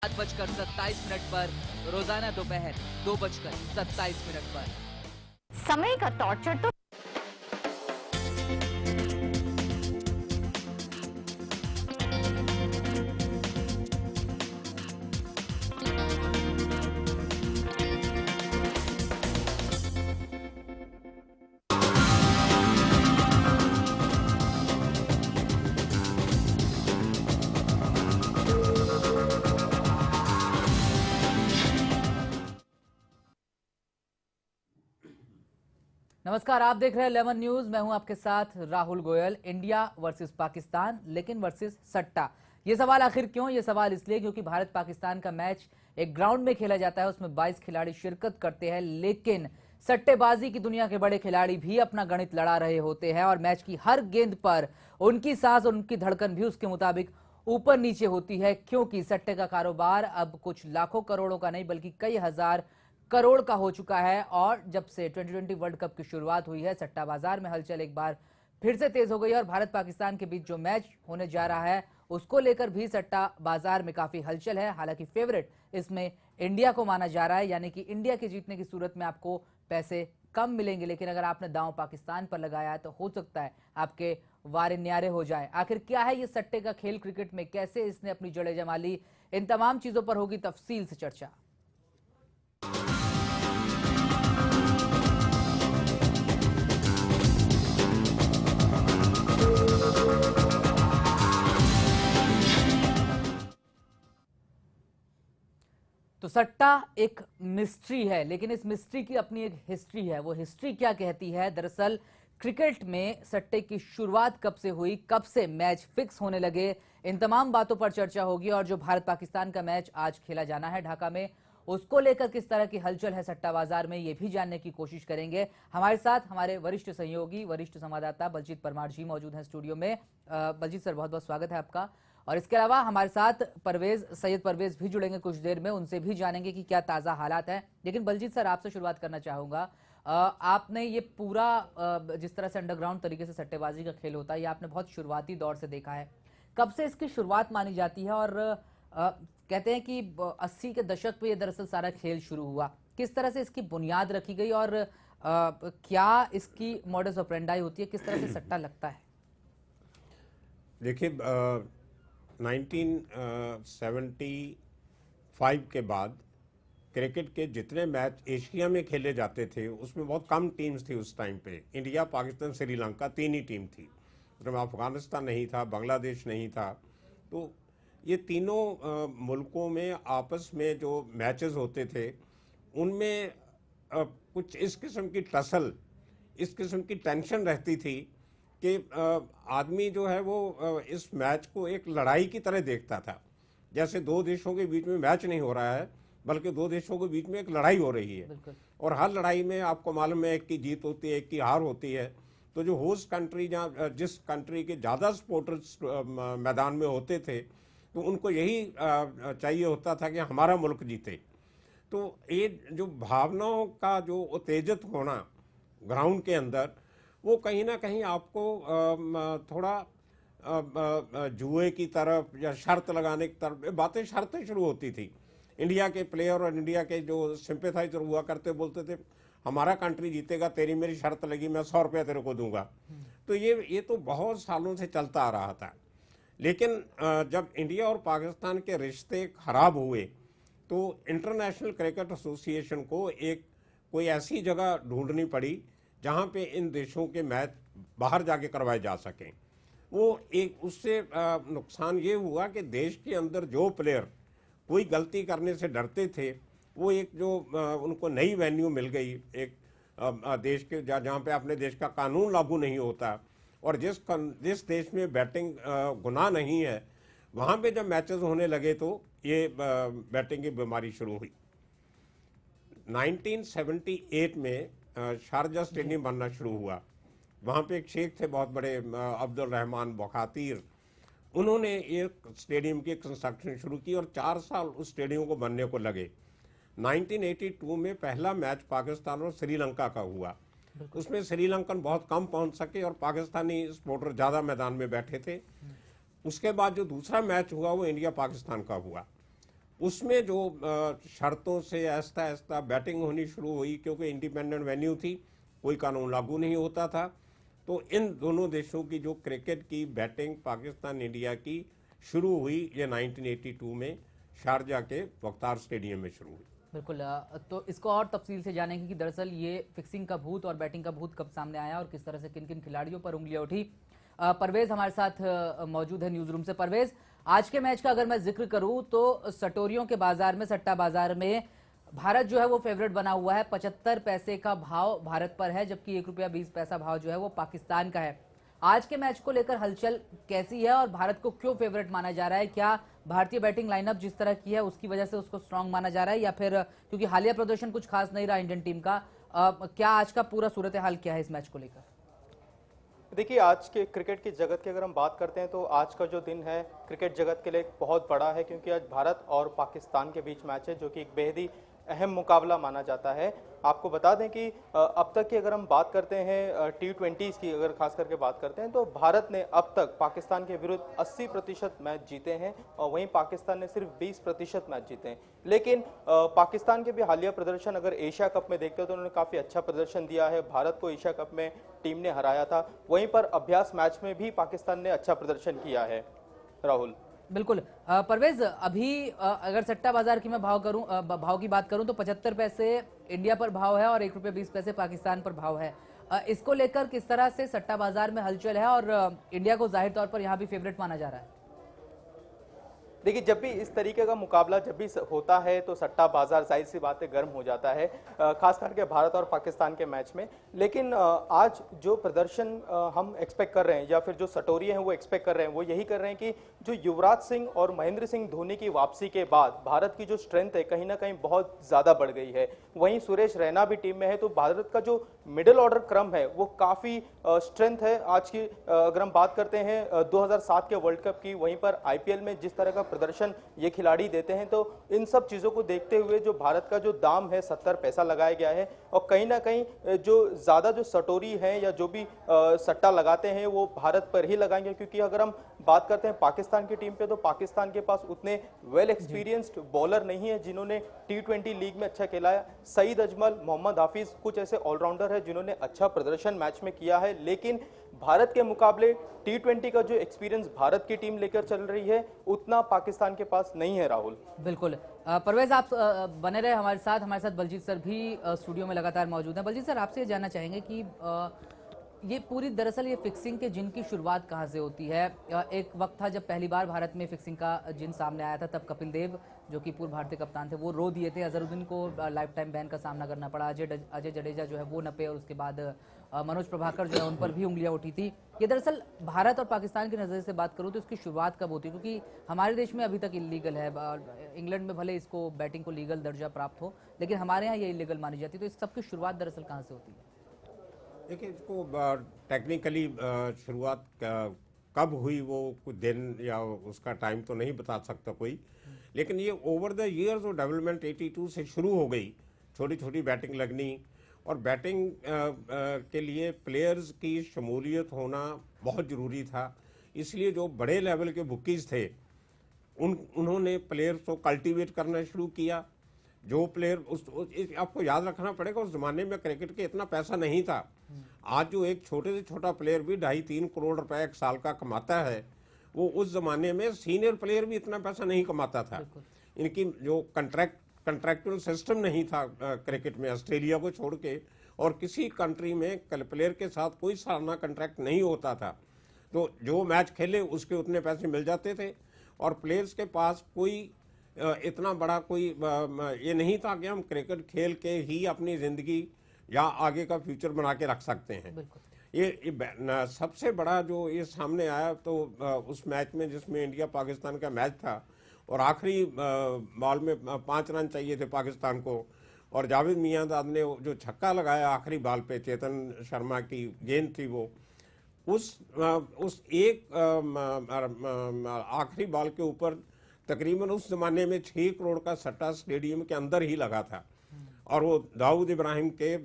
7:27 पर रोजाना दोपहर 2:27 पर। समय का टॉर्चर तो नमस्कार, आप देख रहे हैं लेमन न्यूज। मैं हूं आपके साथ राहुल गोयल। इंडिया वर्सेस पाकिस्तान, लेकिन वर्सेस सट्टा। ये सवाल आखिर क्यों? ये सवाल इसलिए क्योंकि भारत पाकिस्तान का मैच एक ग्राउंड में खेला जाता है, उसमें 22 खिलाड़ी शिरकत करते हैं, लेकिन सट्टेबाजी की दुनिया के बड़े खिलाड़ी भी अपना गणित लड़ा रहे होते हैं और मैच की हर गेंद पर उनकी सांस और उनकी धड़कन भी उसके मुताबिक ऊपर नीचे होती है, क्योंकि सट्टे का कारोबार अब कुछ लाखों करोड़ों का नहीं बल्कि कई हजार करोड़ का हो चुका है। और जब से T20 वर्ल्ड कप की शुरुआत हुई है, सट्टा बाजार में हलचल एक बार फिर से तेज हो गई है और भारत पाकिस्तान के बीच जो मैच होने जा रहा है उसको लेकर भी सट्टा बाजार में काफी हलचल है। हालांकि फेवरेट इसमें इंडिया को माना जा रहा है, यानी कि इंडिया के जीतने की सूरत में आपको पैसे कम मिलेंगे, लेकिन अगर आपने दांव पाकिस्तान पर लगाया है तो हो सकता है आपके वारे न्यारे हो जाए। आखिर क्या है ये सट्टे का खेल, क्रिकेट में कैसे इसने अपनी जड़ें जमा ली, इन तमाम चीजों पर होगी तफसील से चर्चा। तो सट्टा एक मिस्ट्री है, लेकिन इस मिस्ट्री की अपनी एक हिस्ट्री है। वो हिस्ट्री क्या कहती है? दरअसल क्रिकेट में सट्टे की शुरुआत कब से हुई, कब से मैच फिक्स होने लगे, इन तमाम बातों पर चर्चा होगी। और जो भारत पाकिस्तान का मैच आज खेला जाना है ढाका में, उसको लेकर किस तरह की हलचल है सट्टा बाजार में, ये भी जानने की कोशिश करेंगे। हमारे साथ हमारे वरिष्ठ सहयोगी, वरिष्ठ संवाददाता बलजीत परमार जी मौजूद हैं स्टूडियो में। बलजीत सर, बहुत बहुत स्वागत है आपका। और इसके अलावा हमारे साथ सैयद परवेज भी जुड़ेंगे कुछ देर में, उनसे भी जानेंगे कि क्या ताज़ा हालात हैं। लेकिन बलजीत सर, आपसे शुरुआत करना चाहूँगा। आपने ये पूरा जिस तरह से अंडरग्राउंड तरीके से सट्टेबाजी का खेल होता है, ये आपने बहुत शुरुआती दौर से देखा है। कब से इसकी शुरुआत मानी जाती है? और कहते हैं कि 80 के दशक में ये दरअसल सारा खेल शुरू हुआ। किस तरह से इसकी बुनियाद रखी गई और क्या इसकी मॉडस ऑपरेंडाई होती है, किस तरह से सट्टा लगता है? देखिए, 1975 के बाद क्रिकेट के जितने मैच एशिया में खेले जाते थे उसमें बहुत कम टीम्स थी उस टाइम पे। इंडिया, पाकिस्तान, श्रीलंका, तीन ही टीम थी। उसमें अफगानिस्तान नहीं था, बांग्लादेश नहीं था। तो ये तीनों मुल्कों में आपस में जो मैचेस होते थे उनमें कुछ इस किस्म की टसल, इस किस्म की टेंशन रहती थी कि आदमी जो है वो इस मैच को एक लड़ाई की तरह देखता था। जैसे दो देशों के बीच में मैच नहीं हो रहा है, बल्कि दो देशों के बीच में एक लड़ाई हो रही है। और हर लड़ाई में आपको मालूम है, एक की जीत होती है, एक की हार होती है। तो जो होस्ट कंट्री, जहाँ जिस कंट्री के ज़्यादा सपोर्टर्स मैदान में होते थे, तो उनको यही चाहिए होता था कि हमारा मुल्क जीते। तो ये जो भावनाओं का जो उत्तेजित होना ग्राउंड के अंदर, वो कहीं ना कहीं आपको थोड़ा जुए की तरफ या शर्त लगाने की तरफ बातें, शर्तें शुरू होती थी। इंडिया के प्लेयर और इंडिया के जो सिंपैथाइजर हुआ करते बोलते थे, हमारा कंट्री जीतेगा, तेरी मेरी शर्त लगी, मैं 100 रुपया तेरे को दूंगा। तो ये तो बहुत सालों से चलता आ रहा था। लेकिन जब इंडिया और पाकिस्तान के रिश्ते खराब हुए तो इंटरनेशनल क्रिकेट एसोसिएशन को कोई ऐसी जगह ढूंढनी पड़ी जहां पे इन देशों के मैच बाहर जाके करवाए जा सकें। वो एक उससे नुकसान ये हुआ कि देश के अंदर जो प्लेयर कोई गलती करने से डरते थे, वो एक जो उनको नई वेन्यू मिल गई, एक देश के जहाँ पे अपने देश का कानून लागू नहीं होता और जिस देश में बैटिंग गुनाह नहीं है, वहाँ पे जब मैचेस होने लगे तो ये बैटिंग की बीमारी शुरू हुई। 1978 में शारजा स्टेडियम बनना शुरू हुआ। वहाँ पे एक शेख थे बहुत बड़े, अब्दुल रहमान बखातीर। उन्होंने एक स्टेडियम की कंस्ट्रक्शन शुरू की और 4 साल उस स्टेडियम को बनने को लगे। 1982 में पहला मैच पाकिस्तान और श्रीलंका का हुआ। उसमें श्रीलंकन बहुत कम पहुंच सके और पाकिस्तानी सपोर्टर ज़्यादा मैदान में बैठे थे। उसके बाद जो दूसरा मैच हुआ वो इंडिया पाकिस्तान का हुआ। उसमें जो शर्तों से आहिस्ता आहिस्ता बैटिंग होनी शुरू हुई, क्योंकि इंडिपेंडेंट वेन्यू थी, कोई कानून लागू नहीं होता था, तो इन दोनों देशों की जो क्रिकेट की बैटिंग पाकिस्तान इंडिया की शुरू हुई, ये 1982 में शारजा के वक्तार स्टेडियम में शुरू हुई। बिल्कुल। तो इसको और तफसील से जानेंगे कि दरअसल ये फिक्सिंग का भूत और बैटिंग का भूत कब सामने आया और किस तरह से किन किन खिलाड़ियों पर उंगलियां उठी। परवेज हमारे साथ मौजूद है न्यूज रूम से। परवेज, आज के मैच का अगर मैं जिक्र करूं तो सटोरियों के बाजार में, सट्टा बाजार में भारत जो है वो फेवरेट बना हुआ है। 75 पैसे का भाव भारत पर है, जबकि ₹1.20 भाव जो है वो पाकिस्तान का है। आज के मैच को लेकर हलचल कैसी है और भारत को क्यों फेवरेट माना जा रहा है? क्या भारतीय बैटिंग लाइनअप जिस तरह की है उसकी वजह से उसको स्ट्रांग माना जा रहा है, या फिर क्योंकि हालिया प्रदर्शन कुछ खास नहीं रहा इंडियन टीम का? क्या आज का पूरा सूरत हाल क्या है इस मैच को लेकर? देखिए, आज के क्रिकेट की जगत की अगर हम बात करते हैं तो आज का जो दिन है क्रिकेट जगत के लिए एक बहुत बड़ा है, क्योंकि आज भारत और पाकिस्तान के बीच मैच है, जो कि एक बेहद ही अहम मुकाबला माना जाता है। आपको बता दें कि अब तक की अगर हम बात करते हैं T20s की, अगर खास करके बात करते हैं, तो भारत ने अब तक पाकिस्तान के विरुद्ध 80% मैच जीते हैं और वहीं पाकिस्तान ने सिर्फ 20% मैच जीते हैं। लेकिन पाकिस्तान के भी हालिया प्रदर्शन अगर एशिया कप में देखते हो तो उन्होंने काफ़ी अच्छा प्रदर्शन दिया है। भारत को एशिया कप में टीम ने हराया था, वहीं पर अभ्यास मैच में भी पाकिस्तान ने अच्छा प्रदर्शन किया है। राहुल, बिल्कुल। परवेज, अभी अगर सट्टा बाजार की मैं भाव की बात करूं तो 75 पैसे इंडिया पर भाव है और ₹1.20 पाकिस्तान पर भाव है। इसको लेकर किस तरह से सट्टा बाजार में हलचल है और इंडिया को जाहिर तौर पर यहां भी फेवरेट माना जा रहा है? देखिए, जब भी इस तरीके का मुकाबला जब भी होता है तो सट्टा बाजार जाहिर सी बात है गर्म हो जाता है, खास करके भारत और पाकिस्तान के मैच में। लेकिन आज जो प्रदर्शन हम एक्सपेक्ट कर रहे हैं, या फिर जो सटोरिये हैं वो एक्सपेक्ट कर रहे हैं, वो यही कर रहे हैं कि जो युवराज सिंह और महेंद्र सिंह धोनी की वापसी के बाद भारत की जो स्ट्रेंथ है कहीं ना कहीं बहुत ज़्यादा बढ़ गई है। वहीं सुरेश रैना भी टीम में है, तो भारत का जो मिडिल ऑर्डर क्रम है वो काफ़ी स्ट्रेंथ है आज की। अगर हम बात करते हैं 2007 के वर्ल्ड कप की, वहीं पर IPL में जिस तरह का प्रदर्शन ये खिलाड़ी देते हैं, तो इन सब चीज़ों को देखते हुए जो भारत का जो दाम है 70 पैसा लगाया गया है। और कहीं ना कहीं जो ज़्यादा जो सटोरी हैं या जो भी सट्टा लगाते हैं वो भारत पर ही लगाएंगे, क्योंकि अगर हम बात करते हैं पाकिस्तान की टीम पे तो पाकिस्तान के पास उतने वेल एक्सपीरियंस्ड बॉलर नहीं है जिन्होंने T20 लीग में अच्छा खेला है। सईद अजमल, मोहम्मद हाफिज कुछ ऐसे ऑलराउंडर है जिन्होंने अच्छा प्रदर्शन मैच में किया है, लेकिन भारत के मुकाबले T20 का जो एक्सपीरियंस भारत की टीम लेकर चल रही है उतना पाकिस्तान के पास नहीं है। राहुल, बिल्कुल। परवेज, आप बने रहे हमारे साथ बलजीत सर भी स्टूडियो में लगातार मौजूद हैं। बलजीत सर, आपसे ये जानना चाहेंगे कि ये पूरी दरअसल ये फिक्सिंग के जिन की शुरुआत कहाँ से होती है? एक वक्त था जब पहली बार भारत में फिक्सिंग का जिन सामने आया था, तब कपिल देव जो कि पूर्व भारतीय कप्तान थे वो रो दिए थे। अजहरुद्दीन को लाइफ टाइम बैन का सामना करना पड़ा। अजय जडेजा जो है वो नपे, और उसके बाद मनोज प्रभाकर जो है उन पर भी उंगलियां उठी थी। ये दरअसल भारत और पाकिस्तान की नज़र से बात करूँ तो इसकी शुरुआत कब होती है? क्योंकि हमारे देश में अभी तक इलीगल है, इंग्लैंड में भले इसको बैटिंग को लीगल दर्जा प्राप्त हो, लेकिन हमारे यहाँ ये इलीगल मानी जाती है। तो इस सब की शुरुआत दरअसल कहाँ से होती है? देखिए, इसको टेक्निकली शुरुआत कब हुई वो कुछ दिन या उसका टाइम तो नहीं बता सकता कोई, लेकिन ये ओवर द ईयर्स और डेवलपमेंट 82 से शुरू हो गई। छोटी छोटी बैटिंग लगनी, और बैटिंग के लिए प्लेयर्स की शमूलियत होना बहुत ज़रूरी था। इसलिए जो बड़े लेवल के बुकीज़ थे उन्होंने प्लेयर्स को कल्टीवेट करना शुरू किया। जो प्लेयर आपको याद रखना पड़ेगा, उस जमाने में क्रिकेट के इतना पैसा नहीं था। आज जो एक छोटे से छोटा प्लेयर भी 2.5-3 करोड़ रुपए एक साल का कमाता है, वो उस जमाने में सीनियर प्लेयर भी इतना पैसा नहीं कमाता था। इनकी जो कंट्रैक्चुअल सिस्टम नहीं था क्रिकेट में, ऑस्ट्रेलिया को छोड़ के और किसी कंट्री में प्लेयर के साथ कोई सालाना कंट्रैक्ट नहीं होता था। तो जो मैच खेले उसके उतने पैसे मिल जाते थे, और प्लेयर्स के पास कोई इतना बड़ा कोई ये नहीं था कि हम क्रिकेट खेल के ही अपनी ज़िंदगी या आगे का फ्यूचर बना के रख सकते हैं। ये सबसे बड़ा जो ये सामने आया तो उस मैच में जिसमें इंडिया पाकिस्तान का मैच था, और आखिरी बॉल में 5 रन चाहिए थे पाकिस्तान को, और जावेद मियांदाद ने जो छक्का लगाया आखिरी बॉल पे, चेतन शर्मा की गेंद थी वो, उस एक आखिरी बॉल के ऊपर तकरीबन उस जमाने में 6 करोड़ का सट्टा स्टेडियम के अंदर ही लगा था। और वो दाऊद इब्राहिम के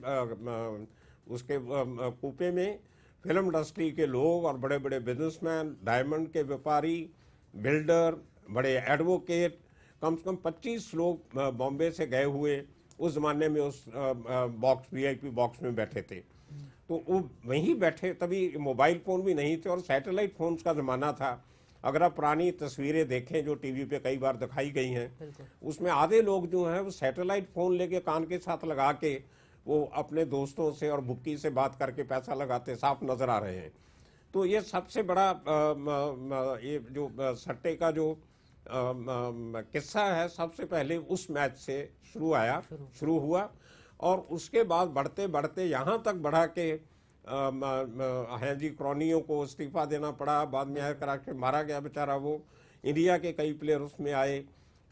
उसके कूपे में फिल्म इंडस्ट्री के लोग और बड़े बड़े बिजनेसमैन, डायमंड के व्यापारी, बिल्डर, बड़े एडवोकेट, कम से कम 25 लोग बॉम्बे से गए हुए उस जमाने में उस बॉक्स VIP बॉक्स में बैठे थे। तो वो वहीं बैठे, तभी मोबाइल फ़ोन भी नहीं थे और सैटेलाइट फ़ोन्स का ज़माना था। अगर आप पुरानी तस्वीरें देखें जो टीवी पे कई बार दिखाई गई हैं, उसमें आधे लोग जो हैं वो सैटेलाइट फ़ोन लेके कान के साथ लगा के वो अपने दोस्तों से और बुक्की से बात करके पैसा लगाते साफ नज़र आ रहे हैं। तो ये सबसे बड़ा ये जो सट्टे का जो किस्सा है, सबसे पहले उस मैच से शुरू हुआ और उसके बाद बढ़ते बढ़ते यहाँ तक बढ़ा के हैं जी क्रॉनियों को इस्तीफा देना पड़ा, बाद में आया करा के मारा गया बेचारा वो। इंडिया के कई प्लेयर उसमें आए,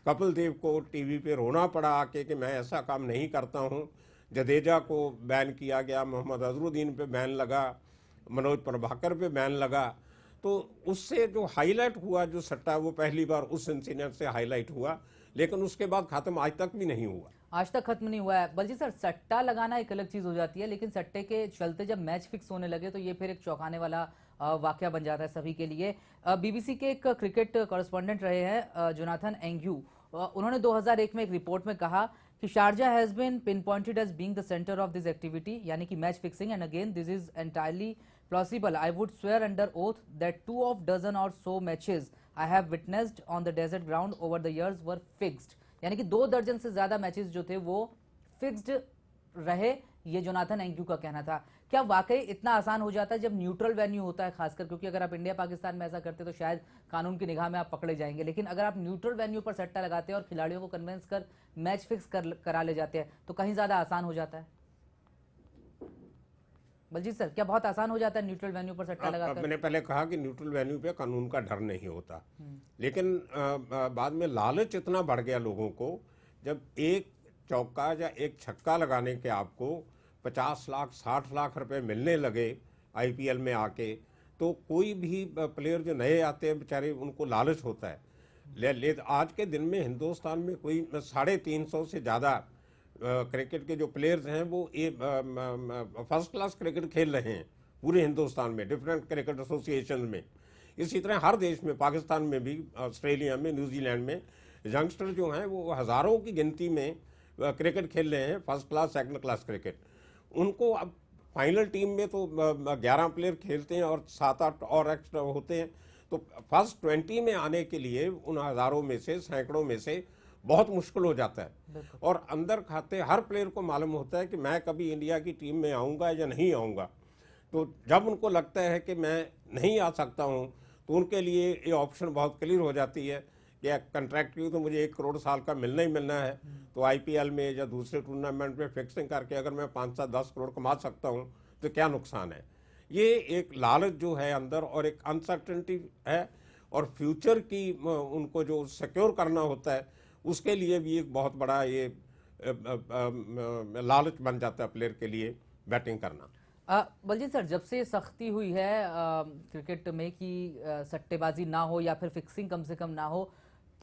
कपिल देव को टीवी पे रोना पड़ा आके कि मैं ऐसा काम नहीं करता हूँ। जडेजा को बैन किया गया, मोहम्मद अजहरुद्दीन पे बैन लगा, मनोज प्रभाकर पे बैन लगा। तो उससे जो हाईलाइट हुआ जो सट्टा, वो पहली बार उस इंसिडेंट से हाईलाइट हुआ, लेकिन उसके बाद खत्म आज तक भी नहीं हुआ। आज तक खत्म नहीं हुआ है। बल्कि सर, सट्टा लगाना एक अलग चीज हो जाती है, लेकिन सट्टे के चलते जब मैच फिक्स होने लगे तो ये फिर एक चौंकाने वाला वाकया बन जाता है सभी के लिए। BBC के एक क्रिकेट कॉरेस्पॉन्डेंट रहे हैं जोनाथन एंग्यू, उन्होंने 2001 में एक रिपोर्ट में कहा कि Sharjah has been pinpointed as being the centre of this activity, यानी कि match fixing, and again this is entirely plausible. I would swear under oath that 2 of dozen or so matches I have witnessed on the desert ground over the years were fixed. यानी कि 2 दर्जन से ज्यादा matches जो थे वो fixed रहे, ये जोनाथन एंग्यू का कहना था। क्या वाकई इतना आसान हो जाता है जब न्यूट्रल वेन्यू होता है, खासकर क्योंकि अगर आप इंडिया पाकिस्तान में ऐसा करते तो शायद कानून की निगाह में आप पकड़े जाएंगे, लेकिन अगर आप न्यूट्रल वेन्यू पर सट्टा लगाते हैं और खिलाड़ियों को कन्विंस कर मैच फिक्स करा ले जाते हैं तो कहीं ज्यादा आसान हो जाता है? बलजीत सर, क्या बहुत आसान हो जाता है न्यूट्रल वेन्यू पर सट्टा लगाकर? मैंने पहले कहा कि न्यूट्रल वेन्यू पे कानून का डर नहीं होता, लेकिन बाद में लालच इतना बढ़ गया लोगों को, जब एक चौका या एक छक्का लगाने के आपको 50 लाख 60 लाख रुपए मिलने लगे IPL में आके, तो कोई भी प्लेयर जो नए आते हैं बेचारे, उनको लालच होता है। आज के दिन में हिंदुस्तान में कोई 350 से ज़्यादा क्रिकेट के जो प्लेयर्स हैं वो फर्स्ट क्लास क्रिकेट खेल रहे हैं पूरे हिंदुस्तान में, डिफरेंट क्रिकेट एसोसिएशन में। इसी तरह हर देश में, पाकिस्तान में भी, ऑस्ट्रेलिया में, न्यूजीलैंड में यंगस्टर जो हैं वो हज़ारों की गिनती में क्रिकेट खेल रहे हैं, first class second class cricket. उनको अब फाइनल टीम में तो 11 प्लेयर खेलते हैं और 7-8 और एक्स्ट्रा होते हैं, तो फर्स्ट 20 में आने के लिए उन हज़ारों में से, सैकड़ों में से बहुत मुश्किल हो जाता है। और अंदर खाते हर प्लेयर को मालूम होता है कि मैं कभी इंडिया की टीम में आऊँगा या नहीं आऊँगा। तो जब उनको लगता है कि मैं नहीं आ सकता हूँ, तो उनके लिए ये ऑप्शन बहुत क्लियर हो जाती है कि कंट्रैक्ट की तो मुझे 1 करोड़ साल का मिलना ही मिलना है, तो IPL में या दूसरे टूर्नामेंट में फिक्सिंग करके अगर मैं 5-10 करोड़ कमा सकता हूँ तो क्या नुकसान है। ये एक लालच जो है अंदर, और एक अनसर्टेनिटी है, और फ्यूचर की उनको जो सिक्योर करना होता है उसके लिए भी एक बहुत बड़ा ये लालच बन जाता है प्लेयर के लिए बैटिंग करना। बलजीत सर, जब से सख्ती हुई है क्रिकेट में कि सट्टेबाजी ना हो या फिर फिक्सिंग कम से कम ना हो,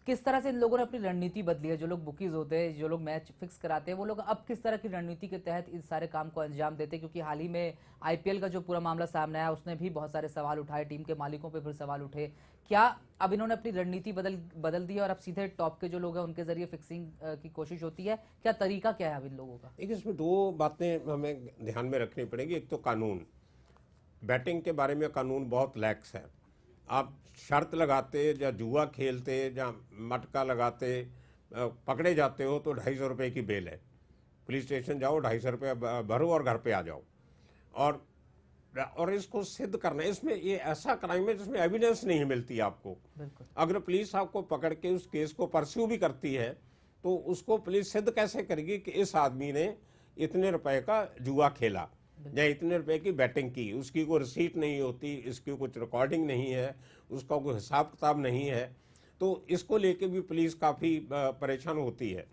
किस तरह से इन लोगों ने अपनी रणनीति बदली है? जो लोग बुकीज होते हैं, जो लोग मैच फिक्स कराते हैं, वो लोग अब किस तरह की रणनीति के तहत इस सारे काम को अंजाम देते हैं? क्योंकि हाल ही में IPL का जो पूरा मामला सामने आया उसने भी बहुत सारे सवाल उठाए, टीम के मालिकों पे फिर सवाल उठे। क्या अब इन्होंने अपनी रणनीति बदल दी और अब सीधे टॉप के जो लोग हैं उनके जरिए फिक्सिंग की कोशिश होती है? क्या तरीका क्या है अब इन लोगों का? एक इसमें 2 बातें हमें ध्यान में रखनी पड़ेगी। एक तो कानून, बैटिंग के बारे में कानून बहुत लैक्स है। आप शर्त लगाते या जुआ खेलते या मटका लगाते, पकड़े जाते हो तो 250 रुपये की बेल है। पुलिस स्टेशन जाओ, 250 रुपये भरो और घर पे आ जाओ। और इसको सिद्ध करना, इसमें ये ऐसा क्राइम है जिसमें एविडेंस नहीं मिलती आपको। अगर पुलिस आपको पकड़ के उस केस को परस्यू भी करती है तो उसको पुलिस सिद्ध कैसे करेगी कि इस आदमी ने इतने रुपए का जुआ खेला या इतने रुपए की बैटिंग की? उसकी कोई रिसीट नहीं होती, इसकी कुछ रिकॉर्डिंग नहीं है, उसका कोई हिसाब किताब नहीं है। तो इसको लेके भी पुलिस काफ़ी परेशान होती है।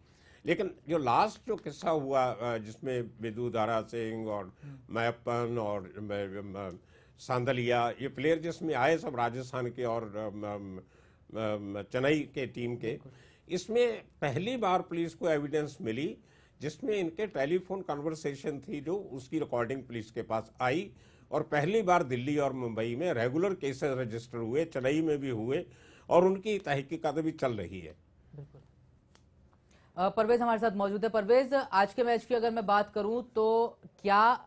लेकिन जो लास्ट जो किस्सा हुआ जिसमें विदु दारा सिंह और मैप्पन और सांदलिया, ये प्लेयर जिसमें आए सब राजस्थान के और चेन्नई के टीम के, इसमें पहली बार पुलिस को एविडेंस मिली जिसमें इनके टेलीफोन कन्वर्सेशन थी, जो उसकी रिकॉर्डिंग पुलिस के पास आई। और पहली बार दिल्ली और मुंबई में रेगुलर केसेस रजिस्टर हुए, चेन्नई में भी हुए, और उनकी तहकीकात भी चल रही है। परवेज हमारे साथ मौजूद है। परवेज, आज के मैच की अगर मैं बात करूं तो क्या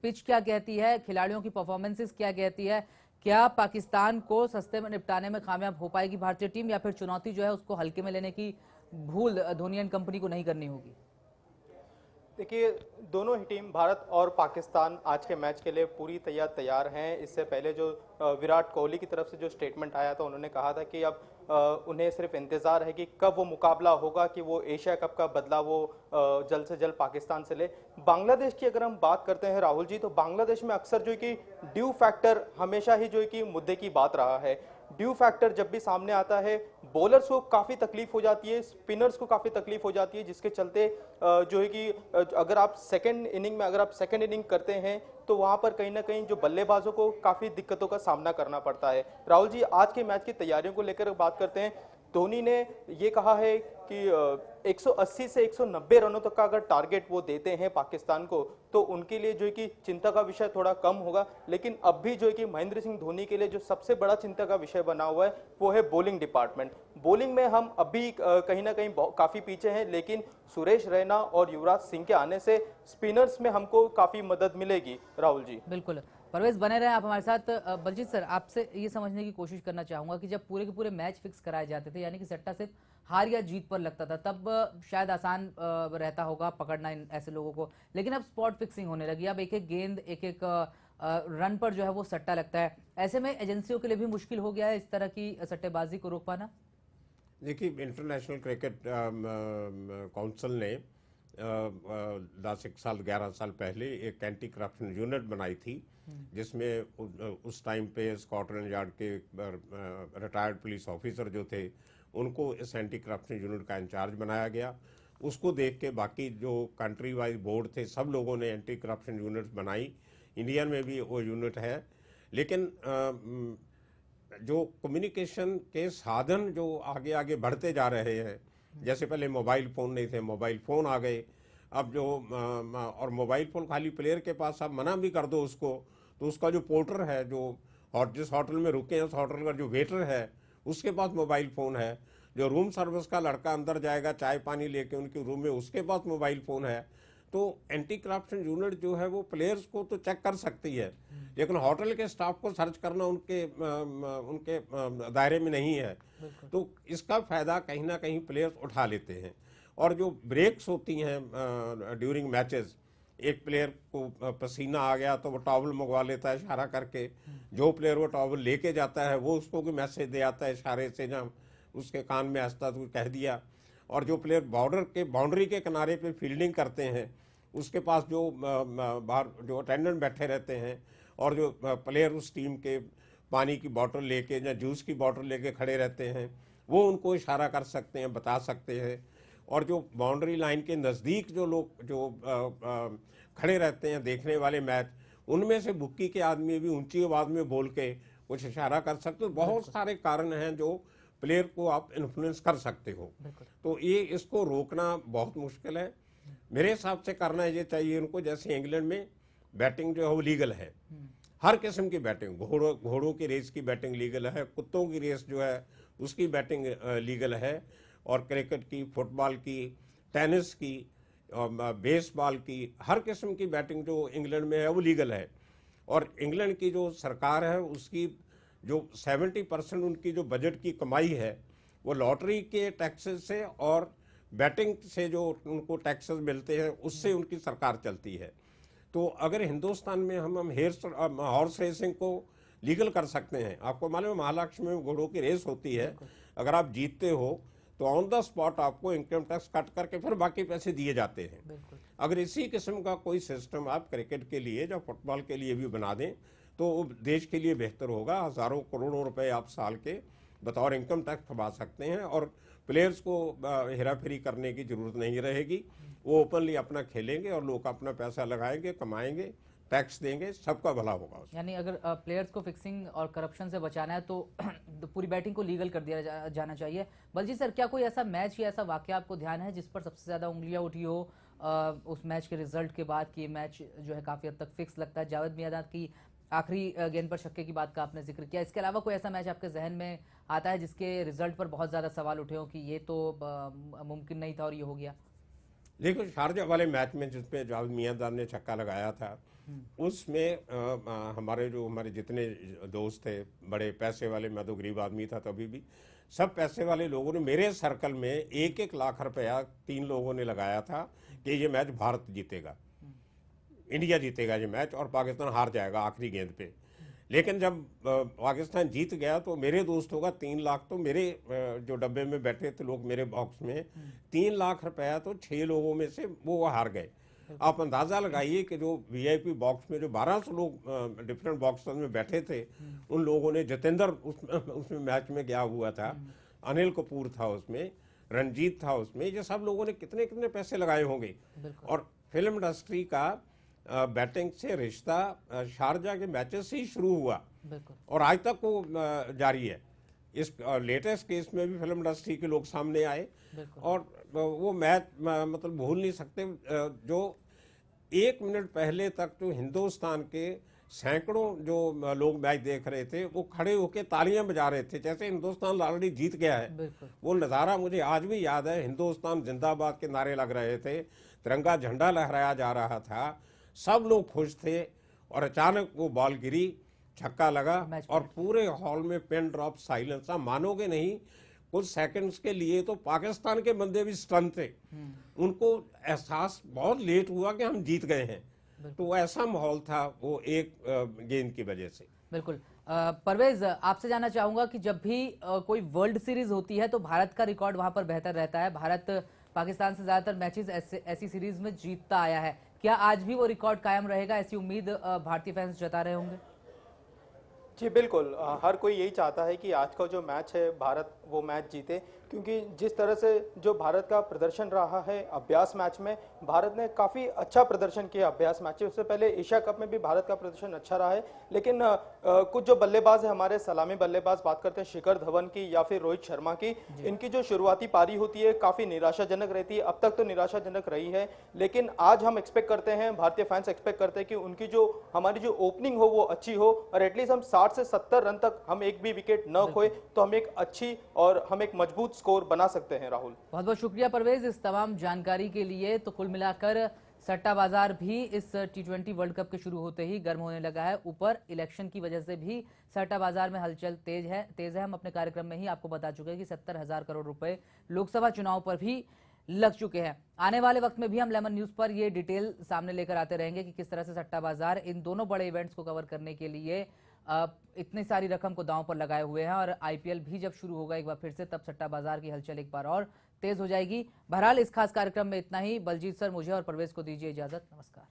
पिच क्या कहती है, खिलाड़ियों की परफॉर्मेंसेस क्या कहती है, क्या पाकिस्तान को सस्ते में निपटाने में कामयाब हो पाएगी भारतीय टीम, या फिर चुनौती जो है उसको हल्के में लेने की भूल धोनी एंड कंपनी को नहीं करनी होगी? देखिए, दोनों ही टीम भारत और पाकिस्तान आज के मैच के लिए पूरी तैयार हैं। इससे पहले जो विराट कोहली की तरफ से जो स्टेटमेंट आया था, उन्होंने कहा था कि अब उन्हें सिर्फ इंतजार है कि कब वो मुकाबला होगा, कि वो एशिया कप का बदला वो जल्द से जल्द पाकिस्तान से ले। बांग्लादेश की अगर हम बात करते हैं राहुल जी, तो बांग्लादेश में अक्सर जो है कि ड्यू फैक्टर हमेशा ही जो है कि मुद्दे की बात रहा है। ड्यू फैक्टर जब भी सामने आता है, बॉलर्स को काफी तकलीफ हो जाती है, स्पिनर्स को काफी तकलीफ हो जाती है, जिसके चलते जो है कि अगर आप सेकंड इनिंग करते हैं तो वहां पर कहीं ना कहीं जो बल्लेबाजों को काफी दिक्कतों का सामना करना पड़ता है। राहुल जी, आज के मैच की तैयारियों को लेकर बात करते हैं। धोनी ने ये कहा है कि 180 से 190 रनों तक का अगर टारगेट वो देते हैं पाकिस्तान को, तो उनके लिए जो है कि चिंता का विषय थोड़ा कम होगा। लेकिन अब भी जो है कि महेंद्र सिंह धोनी के लिए जो सबसे बड़ा चिंता का विषय बना हुआ है वो है बॉलिंग डिपार्टमेंट। बॉलिंग में हम अभी कहीं ना कहीं काफी पीछे हैं, लेकिन सुरेश रैना और युवराज सिंह के आने से स्पिनर्स में हमको काफी मदद मिलेगी। राहुल जी बिल्कुल, परवेज बने रहे आप हमारे साथ। बलजीत सर, आपसे ये समझने की कोशिश करना चाहूंगा कि जब पूरे के पूरे मैच फिक्स कराए जाते थे, यानी कि सट्टा सिर्फ हार या जीत पर लगता था, तब शायद आसान रहता होगा पकड़ना ऐसे लोगों को, लेकिन अब स्पॉट फिक्सिंग होने लगी। अब एक एक गेंद, एक एक रन पर जो है वो सट्टा लगता है। ऐसे में एजेंसियों के लिए भी मुश्किल हो गया है इस तरह की सट्टेबाजी को रोक पाना। देखिए, इंटरनेशनल क्रिकेट काउंसिल ने 11 साल पहले एक एंटी करप्शन यूनिट बनाई थी, जिसमें उस टाइम पे स्कॉटलैंड यार्ड के रिटायर्ड पुलिस ऑफिसर जो थे, उनको इस एंटी करप्शन यूनिट का इंचार्ज बनाया गया। उसको देख के बाकी जो कंट्री वाइज बोर्ड थे, सब लोगों ने एंटी करप्शन यूनिट बनाई। इंडिया में भी वो यूनिट है, लेकिन जो कम्युनिकेशन के साधन जो आगे आगे बढ़ते जा रहे हैं, जैसे पहले मोबाइल फ़ोन नहीं थे, मोबाइल फ़ोन आ गए। अब जो और मोबाइल फ़ोन खाली प्लेयर के पास, आप मना भी कर दो उसको, तो उसका जो पोर्टर है, जो और जिस होटल में रुके हैं उस होटल का जो वेटर है, उसके पास मोबाइल फ़ोन है। जो रूम सर्विस का लड़का अंदर जाएगा चाय पानी लेके उनके रूम में, उसके पास मोबाइल फ़ोन है। तो एंटी करप्शन यूनिट जो है वो प्लेयर्स को तो चेक कर सकती है, लेकिन होटल के स्टाफ को सर्च करना उनके दायरे में नहीं है। तो इसका फायदा कहीं ना कहीं प्लेयर्स उठा लेते हैं। और जो ब्रेक्स होती हैं ड्यूरिंग मैचेस, एक प्लेयर को पसीना आ गया तो वो टॉवल मंगवा लेता है इशारा करके, जो प्लेयर वो टॉवल लेके जाता है वो उसको भी मैसेज दे आता है इशारे से, जहाँ उसके कान में आस्ता तो कह दिया। और जो प्लेयर बाउंड्री के किनारे पे फील्डिंग करते हैं, उसके पास जो बाहर जो अटेंडेंट बैठे रहते हैं, और जो प्लेयर उस टीम के पानी की बोतल लेके या जूस की बोतल लेके खड़े रहते हैं, वो उनको इशारा कर सकते हैं, बता सकते हैं। और जो बाउंड्री लाइन के नज़दीक जो लोग जो खड़े रहते हैं देखने वाले मैच, उनमें से बुक्की के आदमी भी ऊंची आवाज़ में बोल के कुछ इशारा कर सकते हो। बहुत सारे कारण हैं जो प्लेयर को आप इन्फ्लुएंस कर सकते हो। तो ये इसको रोकना बहुत मुश्किल है। मेरे हिसाब से करना ये चाहिए उनको, जैसे इंग्लैंड में बैटिंग जो है वो लीगल है, हर किस्म की बैटिंग, घोड़ों की रेस की बैटिंग लीगल है, कुत्तों की रेस जो है उसकी बैटिंग लीगल है, और क्रिकेट की, फुटबॉल की, टेनिस की, बेसबॉल की, हर किस्म की बैटिंग जो इंग्लैंड में है वो लीगल है। और इंग्लैंड की जो सरकार है उसकी जो 70% उनकी जो बजट की कमाई है वो लॉटरी के टैक्सेस से और बैटिंग से जो उनको टैक्सेस मिलते हैं उससे उनकी सरकार चलती है। तो अगर हिंदुस्तान में हम हॉर्स रेसिंग को लीगल कर सकते हैं, आपको मालूम है महालक्ष्मी में घोड़ों की रेस होती है, अगर आप जीतते हो तो ऑन द स्पॉट आपको इनकम टैक्स कट करके फिर बाकी पैसे दिए जाते हैं। अगर इसी किस्म का कोई सिस्टम आप क्रिकेट के लिए या फुटबॉल के लिए भी बना दें तो देश के लिए बेहतर होगा। हजारों करोड़ों रुपए आप साल के बतौर इनकम टैक्स कमा सकते हैं, और प्लेयर्स को हेरा फेरी करने की जरूरत नहीं रहेगी। वो ओपनली अपना खेलेंगे और लोग अपना पैसा लगाएंगे, कमाएंगे, टैक्स देंगे, सबका भला होगा। यानी अगर प्लेयर्स को फिक्सिंग और करप्शन से बचाना है तो पूरी बैटिंग को लीगल कर दिया जाना चाहिए। बलजीत सर, क्या कोई ऐसा मैच या ऐसा वाकया आपको ध्यान है जिस पर सबसे ज्यादा उंगलियां उठी हो उस मैच के रिजल्ट के बाद कि ये मैच जो है काफी हद तक फिक्स लगता है? जावेद मियांदाद की आखिरी गेंद पर छक्के की बात का आपने जिक्र किया, इसके अलावा कोई ऐसा मैच आपके जहन में आता है जिसके रिजल्ट पर बहुत ज्यादा सवाल उठे हो कि ये तो मुमकिन नहीं था और ये हो गया? देखो, शारजा वाले मैच में जिसपे जावेद मियांदाद ने छक्का लगाया था, उसमें हमारे जितने दोस्त थे, बड़े पैसे वाले, मैं तो गरीब आदमी था तभी भी, सब पैसे वाले लोगों ने मेरे सर्कल में 1-1 लाख रुपया 3 लोगों ने लगाया था कि ये मैच भारत जीतेगा, इंडिया जीतेगा ये मैच और पाकिस्तान हार जाएगा आखिरी गेंद पे। लेकिन जब पाकिस्तान जीत गया तो मेरे दोस्तों का 3 लाख तो मेरे जो डब्बे में बैठे थे लोग मेरे बॉक्स में, 3 लाख रुपया तो 6 लोगों में से वो हार गए। आप अंदाजा लगाइए कि जो वीआईपी बॉक्स में जो 1200 लोग डिफरेंट बॉक्स में बैठे थे, उन लोगों ने, जतेंद्र उसमें मैच में गया हुआ था, अनिल कपूर था उसमें, रंजीत था उसमें, ये सब लोगों ने कितने कितने पैसे लगाए होंगे। और फिल्म इंडस्ट्री का बैटिंग से रिश्ता शारजा के मैचेस से ही शुरू हुआ और आज तक वो जारी है। इस लेटेस्ट केस में भी फिल्म इंडस्ट्री के लोग सामने आए और वो मैच मतलब भूल नहीं सकते। जो 1 मिनट पहले तक तो हिंदुस्तान के सैकड़ों जो लोग मैच देख रहे थे वो खड़े होकर तालियां बजा रहे थे जैसे हिंदुस्तान ऑलरेडी जीत गया है। वो नज़ारा मुझे आज भी याद है। हिंदुस्तान जिंदाबाद के नारे लग रहे थे, तिरंगा झंडा लहराया जा रहा था, सब लोग खुश थे और अचानक वो बॉल गिरी, छक्का लगा और पूरे हॉल में पिन ड्रॉप साइलेंस। आप मानोगे नहीं, कुछ सेकंड्स के लिए तो पाकिस्तान के बंदे भी स्टन थे, उनको एहसास बहुत लेट हुआ कि हम जीत गए हैं। तो ऐसा माहौल था वो एक गेंद की वजह से। बिल्कुल। परवेज, आपसे जानना चाहूंगा कि जब भी कोई वर्ल्ड सीरीज होती है तो भारत का रिकॉर्ड वहां पर बेहतर रहता है। भारत पाकिस्तान से ज्यादातर मैचेस ऐसी सीरीज में जीतता आया है। क्या आज भी वो रिकॉर्ड कायम रहेगा? ऐसी उम्मीद भारतीय फैंस जता रहे होंगे। जी बिल्कुल, हर कोई यही चाहता है कि आज का जो मैच है भारत वो मैच जीते, क्योंकि जिस तरह से जो भारत का प्रदर्शन रहा है अभ्यास मैच में, भारत ने काफ़ी अच्छा प्रदर्शन किया अभ्यास मैच में। उससे पहले एशिया कप में भी भारत का प्रदर्शन अच्छा रहा है, लेकिन कुछ जो बल्लेबाज है हमारे सलामी बल्लेबाज, बात करते हैं शिखर धवन की या फिर रोहित शर्मा की, इनकी जो शुरुआती पारी होती है काफ़ी निराशाजनक रहती है। अब तक तो निराशाजनक रही है, लेकिन आज हम एक्सपेक्ट करते हैं, भारतीय फैंस एक्सपेक्ट करते हैं कि उनकी जो हमारी जो ओपनिंग हो वो अच्छी हो और एटलीस्ट हम 60 से 70 रन तक हम एक भी विकेट न खोए तो हम एक अच्छी और हम एक मजबूत स्कोर बना सकते हैं। राहुल, बहुत बहुत शुक्रिया परवेज इस तमाम जानकारी के लिए। तो कुल मिलाकर सट्टा बाजार भी इस T20 वर्ल्ड कप के शुरू होते ही गर्म होने लगा है। ऊपर इलेक्शन की वजह से भी सट्टा बाजार में हलचल तेज है। हम अपने कार्यक्रम में ही आपको बता चुके हैं कि 70,000 करोड़ रुपए लोकसभा चुनाव पर भी लग चुके हैं। आने वाले वक्त में भी हम लेमन न्यूज पर ये डिटेल सामने लेकर आते रहेंगे कि किस तरह से सट्टा बाजार इन दोनों बड़े इवेंट्स को कवर करने के लिए इतनी सारी रकम को दांव पर लगाए हुए हैं। और IPL भी जब शुरू होगा एक बार फिर से, तब सट्टा बाजार की हलचल एक बार और तेज हो जाएगी। बहरहाल इस खास कार्यक्रम में इतना ही। बलजीत सर, मुझे और परवेज को दीजिए इजाजत। नमस्कार।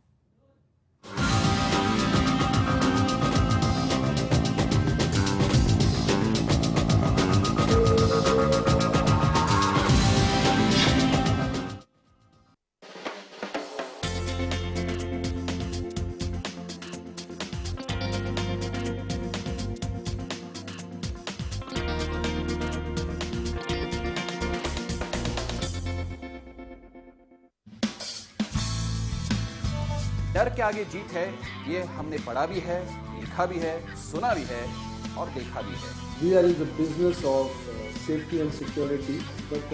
डर के आगे जीत है, ये हमने पढ़ा भी है, लिखा भी है, सुना भी है और देखा भी है। We are in the business of safety and security, but